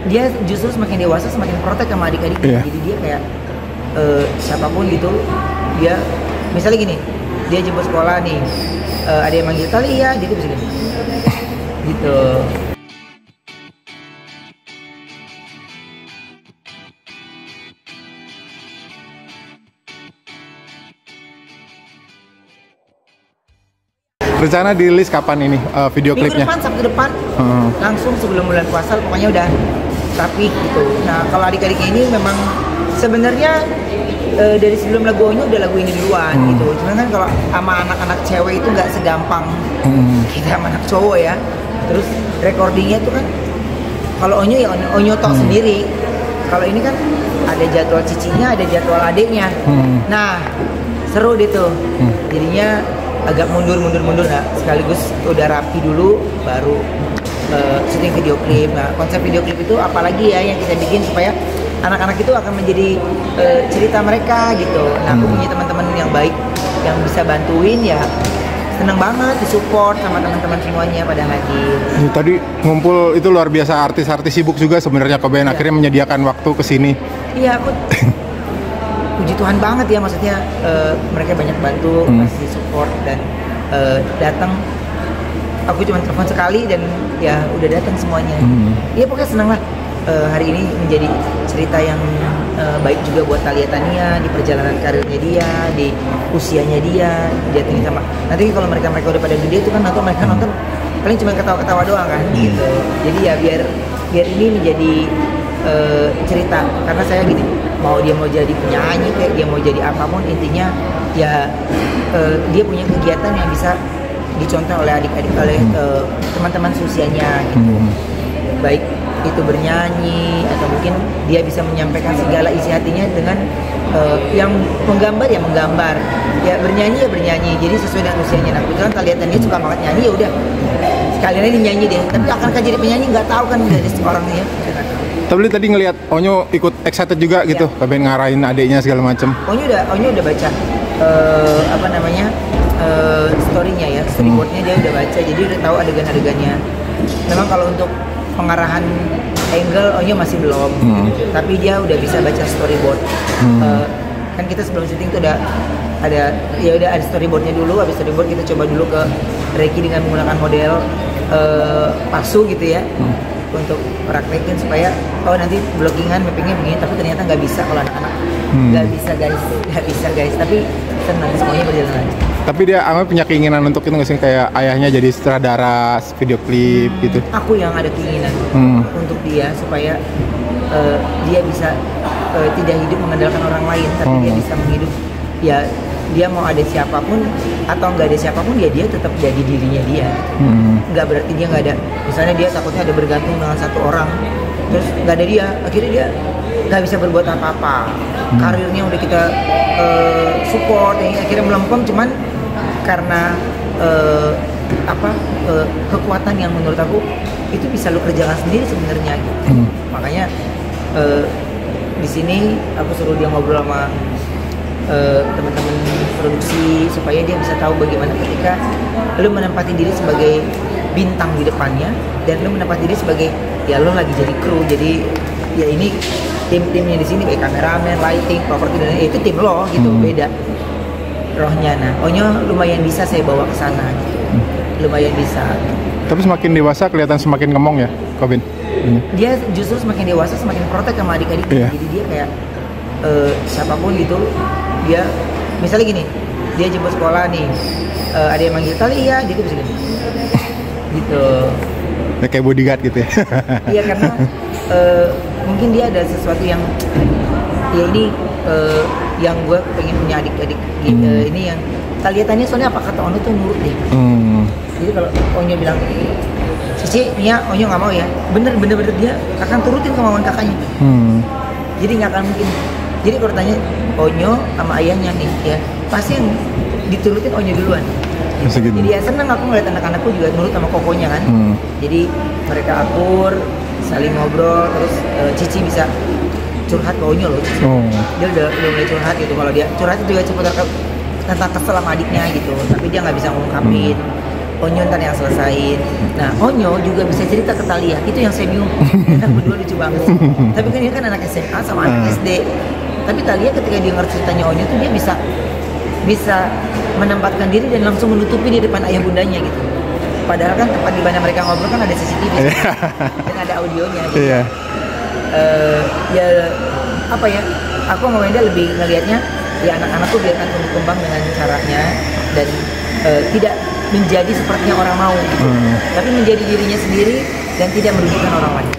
Dia justru semakin dewasa semakin protek sama adik-adiknya. Jadi dia kayak siapapun gitu, dia misalnya gini, dia jemput sekolah nih, ada yang manggil kali ya, dia tuh bisa gini gitu. Rencana dirilis kapan ini video klipnya? Minggu depan, Sabtu depan, langsung sebelum bulan puasa, pokoknya udah rapi gitu. Nah kalau adik-adik ini memang sebenarnya dari sebelum lagu Onyo udah lagu ini duluan gitu. Cuman kan kalau sama anak-anak cewek itu nggak segampang kita sama anak cowok ya. Terus recordingnya tuh kan kalau Onyo ya Onyo tok sendiri. Kalau ini kan ada jadwal cicinya, ada jadwal adiknya. Nah seru deh tuh. Jadinya agak mundur. Nah sekaligus udah rapi dulu baru syuting video klip. Nah konsep video klip itu apalagi ya yang kita bikin supaya anak-anak itu akan menjadi cerita mereka gitu. Nah aku punya teman-teman yang baik yang bisa bantuin ya, seneng banget disupport sama teman-teman semuanya pada hadir. Tadi ngumpul itu luar biasa, artis-artis sibuk juga sebenarnya Koben akhirnya menyediakan waktu ke sini. Iya aku puji Tuhan banget ya, maksudnya mereka banyak bantu, kasih support dan datang. Aku cuma telepon sekali dan ya udah datang semuanya. Iya pokoknya senang lah. Hari ini menjadi cerita yang baik juga buat Thalia Tania di perjalanan karirnya dia, di usianya dia sama. Nanti kalau mereka udah pada gede itu kan atau mereka nonton paling cuma ketawa-ketawa doang kan gitu. Jadi ya biar ini menjadi cerita, karena saya gini, mau dia mau jadi penyanyi kayak dia mau jadi apapun, intinya ya dia punya kegiatan yang bisa dicontoh oleh adik-adik, oleh teman-teman seusianya gitu. Baik itu bernyanyi atau mungkin dia bisa menyampaikan segala isi hatinya dengan yang menggambar ya bernyanyi jadi sesuai dengan usianya. Nah kebetulan Thalia Tania suka banget nyanyi, ya udah sekalian ini nyanyi deh. Tapi akankah jadi penyanyi nggak tahu kan dari seorang ya. Tapi tadi ngelihat Onyo ikut excited juga gitu, Koben ngarahin adiknya segala macem. Onyo udah baca story-nya ya, storyboard-nya dia udah baca, jadi udah tahu adegan-adegannya. Memang kalau untuk pengarahan angle Onyo masih belum, tapi dia udah bisa baca storyboard. Kan kita sebelum syuting tuh udah ada storyboardnya dulu. Habis storyboard kita coba dulu ke Reiki dengan menggunakan model palsu gitu ya, untuk praktekin supaya nanti blockingan mappingnya begini, tapi ternyata nggak bisa kalau anak-anak. Nggak bisa guys, tapi senang semuanya berjalan lancar. Tapi dia Amel punya keinginan untuk itu nggak sih, kayak ayahnya jadi sutradara video klip gitu? Aku yang ada keinginan untuk dia supaya dia bisa tidak hidup mengandalkan orang lain, tapi dia bisa menghidup ya. Dia mau ada siapapun atau nggak ada siapapun ya dia tetap jadi dirinya dia. Nggak berarti dia nggak ada, misalnya dia takutnya ada bergantung dengan satu orang terus nggak ada dia, akhirnya dia nggak bisa berbuat apa-apa. Karirnya udah kita support, ya akhirnya melempem, cuman karena kekuatan yang menurut aku itu bisa lo kerjakan sendiri sebenarnya gitu. Makanya di sini aku suruh dia ngobrol sama teman-teman produksi supaya dia bisa tahu bagaimana ketika lo menempati diri sebagai bintang di depannya dan lo menempati diri sebagai ya lo lagi jadi kru. Jadi ya ini tim-timnya di sini kayak kameramen, lighting, properti dan itu tim lo gitu, beda rohnya. Nah Onyo lumayan bisa saya bawa ke sana gitu. Lumayan bisa. Tapi semakin dewasa kelihatan semakin ngomong ya Koben. Dia justru semakin dewasa semakin protek sama adik-adiknya. Jadi dia kayak siapapun gitu, dia misalnya gini, dia jemput sekolah nih, ada yang manggil kali ya, dia tuh bisa gini gitu. Ya, kayak bodyguard gitu ya. Iya karena mungkin dia ada sesuatu yang ya ini yang gue pengen punya adik-adik gitu. Ini yang Thalia Tania soalnya apa kata Onyo tuh nurut deh. Jadi kalau Onyo bilang Cici, Nia, Onyo nggak mau ya, bener dia akan turutin kemauan kakaknya. Jadi nggak akan mungkin. Jadi kalau tanya Onyo sama ayahnya nih ya, pasti yang diturutin Onyo duluan. Jadi ya seneng aku ngeliat anak-anakku juga nurut sama kokonya kan. Jadi mereka akur, saling ngobrol, terus Cici bisa curhat ke Onyo loh. Dia udah mulai curhat gitu. Kalau dia curhat juga seputar tentang kesel sama adiknya gitu, tapi dia nggak bisa ngungkapin. Onyo ntar yang selesain. Nah Onyo juga bisa cerita ke Talia, itu yang saya bingung. Kita berdua lucu banget sih. Tapi kan dia kan anak SMA sama anak SD. Tapi Talia ketika dia ngerti ceritanya Onyo tuh dia bisa menempatkan diri dan langsung menutupi di depan ayah bundanya gitu. Padahal kan tempat di mana mereka ngobrol kan ada CCTV dan ada audionya gitu. Ya apa ya, aku sama Wenda lebih ngelihatnya ya anak-anak tuh biarkan berkembang dengan caranya dan tidak menjadi seperti yang orang mau gitu. Tapi menjadi dirinya sendiri dan tidak merugikan orang lain.